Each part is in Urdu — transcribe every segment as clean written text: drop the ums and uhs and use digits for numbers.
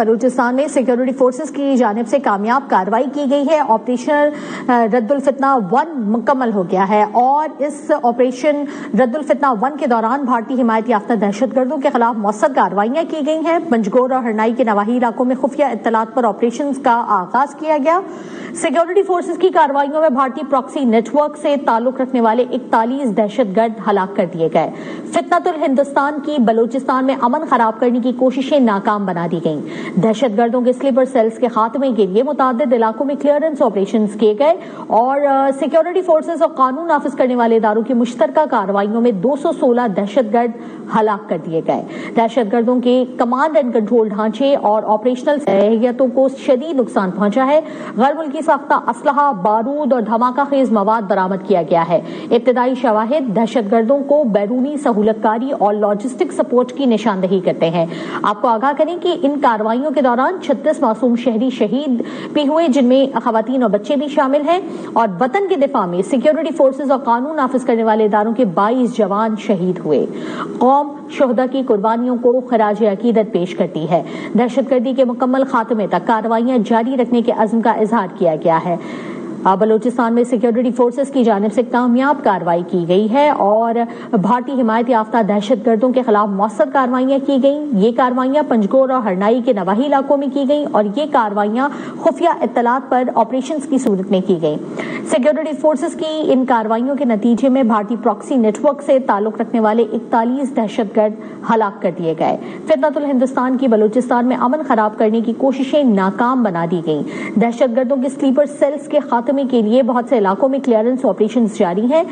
بلوچستان میں سیکیورٹی فورسز کی جانب سے کامیاب کارروائی کی گئی ہے۔ آپریشن رد الفتنہ 1 مکمل ہو گیا ہے اور اس آپریشن رد الفتنہ 1 کے دوران بھارتی حمایت یافتہ دہشت گردوں کے خلاف مؤثر کارروائیاں کی گئی ہیں۔ پنجگور اور ہرنائی کے نواحی علاقوں میں خفیہ اطلاعات پر آپریشنز کا آغاز کیا گیا۔ سیکیورٹی فورسز کی کارروائیوں میں بھارتی پراکسی نیٹ ورک سے تعلق رکھنے والے 41 دہشت گرد ہلاک کر دیے گئے۔ فتنۃ الہندوستان کی بلوچستان میں امن خراب کرنے کی کوششیں ناکام بنا دی گئیں۔ دہشت گردوں کے سلیپر سیلز کے خاتمے کے لیے متعدد علاقوں میں کلیئرنس آپریشنز کیے گئے اور سیکیورٹی فورسز اور قانون نافذ کرنے والے اداروں کی مشترکہ کارروائیوں میں 216 دہشت گرد ہلاک کر دیے گئے۔ دہشت گردوں کے کمانڈ اینڈ کنٹرول ڈھانچے اور آپریشنل صلاحیتوں کو شدید نقصان پہنچا ہے۔ غیر ملکی ساختہ اسلحہ، بارود اور دھماکہ خیز مواد برآمد کیا گیا ہے۔ ابتدائی شواہد دہشت گردوں کو بیرونی سہولت کاری اور لاجسٹک سپورٹ کی نشاندہی کرتے ہیں۔ آپ کو آگاہ کریں کہ ان کارروائیوں کے دوران 36 معصوم شہری شہید بھی ہوئے، جن میں خواتین اور بچے بھی شامل ہیں، اور وطن کے دفاع میں سیکیورٹی فورسز اور قانون نافذ کرنے والے اداروں کے 22 جوان شہید ہوئے۔ قوم شہداء کی قربانیوں کو خراج عقیدت پیش کرتی ہے۔ دہشت گردی کے مکمل خاتمے تک کارروائیاں جاری رکھنے کے عزم کا اظہار کیا گیا ہے۔ بلوچستان میں سیکیورٹی فورسز کی جانب سے کامیاب کارروائی کی گئی ہے اور بھارتی حمایت یافتہ دہشت گردوں کے خلاف مؤثر کارروائیاں کی گئیں۔ یہ کارروائیاں پنجگور اور ہرنائی کے نواحی علاقوں میں کی گئیں اور یہ کارروائیاں خفیہ اطلاعات پر آپریشنز کی صورت میں کی گئیں۔ سیکیورٹی فورسز کی ان کارروائیوں کے نتیجے میں بھارتی پراکسی نیٹ ورک سے تعلق رکھنے والے 41 دہشت گرد ہلاک کر دیے گئے۔ فتنۃ الہندوستان کی بلوچستان میں امن خراب کرنے کی کوششیں ناکام بنا دی گئیں۔ دہشت گردوں کے سلیپر سیلز کے خاتمے کے لیے بہت سے علاقوں میں کلیئرنس آپریشنز جاری ہیں۔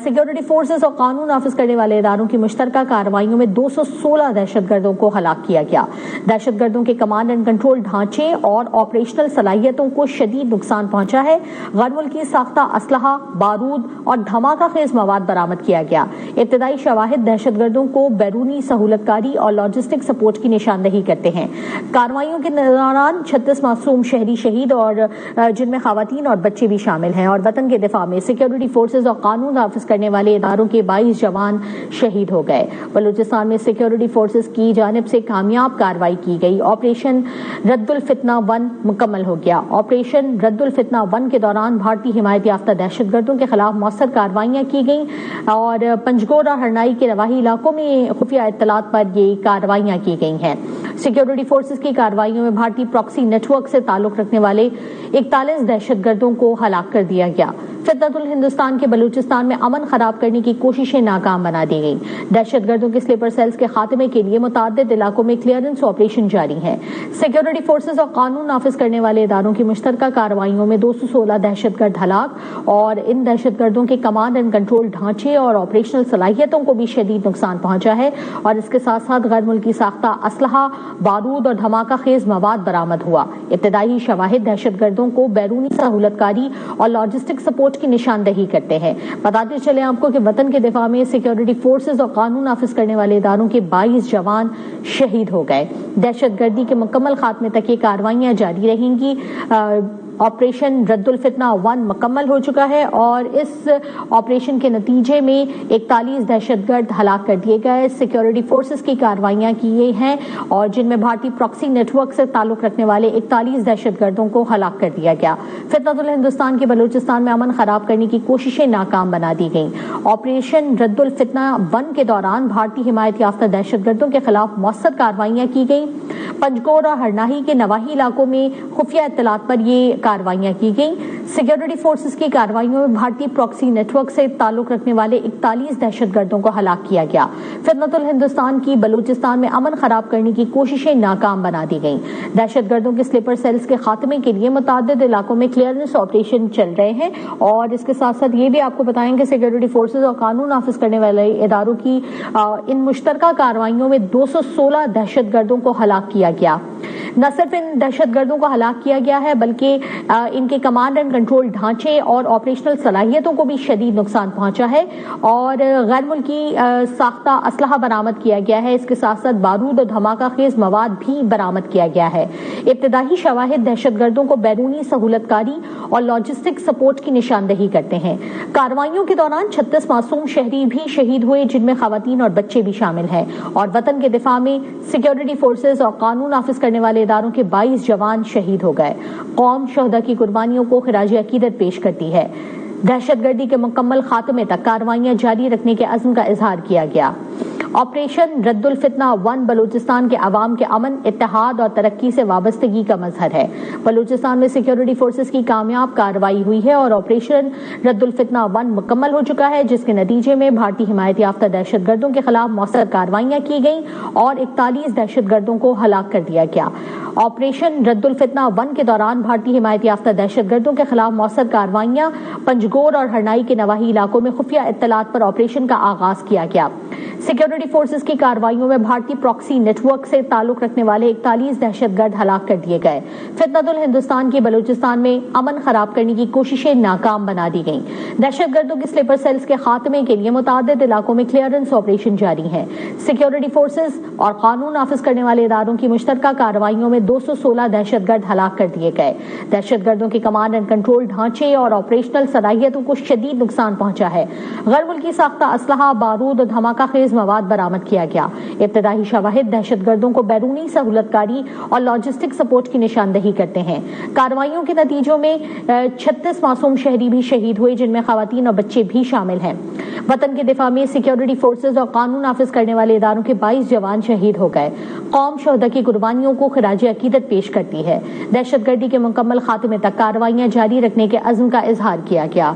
سیکیورٹی فورسز اور قانون نافذ کرنے والے اداروں کی مشترکہ کارروائیوں میں 216 دہشت گردوں کو ہلاک کیا گیا۔ دہشت گردوں کے کمانڈ اینڈ کنٹرول ڈھانچے اور آپریشنل صلاحیتوں کو شدید نقصان پہنچا ہے۔ غیر ملکی ساختہ اسلحہ، بارود اور دھماکہ خیز مواد برآمد کیا گیا۔ ابتدائی شواہد دہشت گردوں کو بیرونی سہولت کاری اور لاجسٹک سپورٹ کی نشاندہی کرتے ہیں۔ کارروائیوں کے دوران 36 معصوم شہری شہید اور جن میں خواتین اور بچے بھی شامل ہیں، اور وطن کے دفاع میں سیکیورٹی فورسز اور قانون نافذ کرنے والے اداروں کے 22 جوان شہید ہو گئے۔ بلوچستان میں سیکیورٹی فورسز کی جانب سے کامیاب کارروائی کی گئی۔ آپریشن رد الفتنہ 1 مکمل ہو گیا۔ آپریشن رد الفتنہ 1 کے دوران بھارتی حمایت یافتہ دہشت گردوں کے خلاف مؤثر کارروائیاں کی گئیں اور پنجگور اور ہرنائی کے نواحی علاقوں میں خفیہ اطلاعات پر یہ کارروائیاں کی گئی ہیں۔ سیکیورٹی فورسز کی کارروائیوں میں بھارتی پراکسی نیٹ ورک سے تعلق رکھنے والے 41 دہشت گردوں کو ہلاک کر دیا گیا۔ فتنۃ الہندوستان کے بلوچستان میں امن خراب کرنے کی کوششیں ناکام بنا دی گئیں۔ دہشت گردوں کے سلیپر سیلز کے خاتمے کے لیے متعدد علاقوں میں کلیئرنس آپریشن جاری ہیں۔ سیکیورٹی فورسز اور قانون نافذ کرنے والے اداروں کی مشترکہ کارروائیوں میں 216 دہشت گرد ہلاک اور ان دہشت گردوں کے کمانڈ اینڈ کنٹرول ڈھانچے اور آپریشنل صلاحیتوں کو بھی شدید نقصان پہنچا ہے، اور اس کے ساتھ ساتھ غیر ملکی ساختہ اسلحہ، بارود اور دھماکہ خیز مواد برآمد ہوا۔ ابتدائی شواہد دہشت گردوں کو بیرونی سہولت کاری اور لاجسٹک سپورٹ کی نشاندہی کرتے ہیں۔ بتاتے چلیں آپ کو کہ وطن کے دفاع میں سیکیورٹی فورسز اور قانون نافذ کرنے والے اداروں کے 22 جوان شہید ہو گئے۔ دہشت گردی کے مکمل خاتمے تک یہ کارروائیاں جاری رہیں گی۔ آپریشن رد الفتنہ 1 مکمل ہو چکا ہے اور اس آپریشن کے نتیجے میں 41 دہشت گرد ہلاک کر دیے گئے۔ سیکیورٹی فورسز کی کارروائیاں کی گئی ہیں اور جن میں بھارتی پراکسی نیٹ ورک سے تعلق رکھنے والے 41 دہشت گردوں کو ہلاک کر دیا گیا۔ فتنۃ الہندوستان کے بلوچستان میں امن خراب کرنے کی کوششیں ناکام بنا دی گئیں۔ آپریشن رد الفتنہ 1 کے دوران بھارتی حمایت یافتہ دہشت گردوں کے خلاف مؤثر کارروائیاں کی گئیں۔ پنجگور اور ہرنائی کے نواحی علاقوں میں خفیہ اطلاعات پر یہ کارروائیاں کی گئیں۔ سیکیورٹی فورسز کی کارروائیوں میں بھارتی پراکسی نیٹ ورک سے تعلق رکھنے والے 41 دہشت گردوں کو ہلاک کیا گیا۔ فتنۃ الہندوستان کی بلوچستان میں امن خراب کرنے کی کوششیں ناکام بنا دی گئیں۔ دہشت گردوں کے سلیپر سیلز کے خاتمے کے لیے متعدد علاقوں میں کلیئرنس آپریشن چل رہے ہیں، اور اس کے ساتھ ساتھ یہ بھی آپ کو بتائیں کہ سیکیورٹی فورسز اور قانون نافذ کرنے والے اداروں کی ان مشترکہ کارروائیوں میں 216 دہشت گردوں کو ہلاک کیا گیا۔ نہ صرف ان دہشت گردوں کو ہلاک کیا گیا ہے بلکہ ان کے کمانڈ اینڈ کنٹرول ڈھانچے اور آپریشنل صلاحیتوں کو بھی شدید نقصان پہنچا ہے اور غیر ملکی ساختہ اسلحہ برآمد کیا گیا ہے۔ اس کے ساتھ ساتھ بارود اور دھماکہ خیز مواد بھی برآمد کیا گیا ہے۔ ابتدائی شواہد دہشت گردوں کو بیرونی سہولت کاری اور لاجسٹک سپورٹ کی نشاندہی کرتے ہیں۔ کارروائیوں کے دوران 36 معصوم شہری بھی شہید ہوئے، جن میں خواتین اور بچے بھی شامل ہیں، اور وطن کے دفاع میں سیکیورٹی فورسز اور قانون نافذ کرنے والے اداروں کے 22 جوان شہید ہو گئے۔ قوم شہداء کی قربانیوں کو خراج عقیدت پیش کرتی ہے۔ دہشت گردی کے مکمل خاتمے تک کارروائیاں جاری رکھنے کے عزم کا اظہار کیا گیا۔ آپریشن رد الفتنہ 1 بلوچستان کے عوام کے امن، اتحاد اور ترقی سے وابستگی کا مظہر ہے۔ بلوچستان میں سیکیورٹی فورسز کی کامیاب کارروائی ہوئی ہے اور آپریشن رد الفتنہ 1 مکمل ہو چکا ہے، جس کے نتیجے میں بھارتی حمایت یافتہ دہشت گردوں کے خلاف مؤثر کارروائیاں کی گئیں اور 41 دہشت گردوں کو ہلاک کر دیا گیا۔ آپریشن رد الفتنہ 1 کے دوران بھارتی حمایت یافتہ دہشت گردوں کے خلاف مؤثر کارروائیاں پنجگور اور ہرنائی کے نواحی علاقوں میں خفیہ اطلاعات پر آپریشن کا آغاز کیا گیا۔ سیکیورٹی فورسز کی کارروائیوں میں بھارتی پراکسی نیٹ ورک سے تعلق رکھنے والے 41 دہشت گرد ہلاک کر دیے گئے۔ فتنۃ الہندوستان کی بلوچستان میں امن خراب کرنے کی کوششیں ناکام بنا دی گئیں۔ دہشت گردوں کے سلیپر سیلز کے خاتمے کے لیے متعدد علاقوں میں کلیئرنس آپریشن جاری ہیں۔ سیکیورٹی فورسز اور قانون نافذ کرنے والے اداروں کی مشترکہ کارروائیوں میں 216 دہشت گرد ہلاک کر دیے گئے۔ دہشت گردوں کے کمانڈ اینڈ کنٹرول ڈھانچے اور آپریشنل صلاحیتوں کو شدید نقصان پہنچا ہے۔ غیر ملکی ساختہ اسلحہ، بارود اور دھماکہ خیز مواد برآمد کیا گیا۔ ابتدائی شواہد دہشت گردوں کو بیرونی سہولت کاری اور لاجسٹک سپورٹ کی نشاندہی کرتے ہیں۔ کارروائیوں کے نتیجوں میں 36 معصوم شہری بھی شہید ہوئے، جن میں خواتین اور بچے بھی شامل ہیں۔ وطن کے دفاع میں سیکیورٹی فورسز اور قانون نافذ کرنے والے اداروں کے 22 جوان شہید ہو گئے۔ قوم شہداء کی قربانیوں کو خراج عقیدت پیش کرتی ہے۔ دہشت گردی کے مکمل خاتمے تک کارروائیاں جاری رکھنے کے عزم کا اظہار کیا گیا۔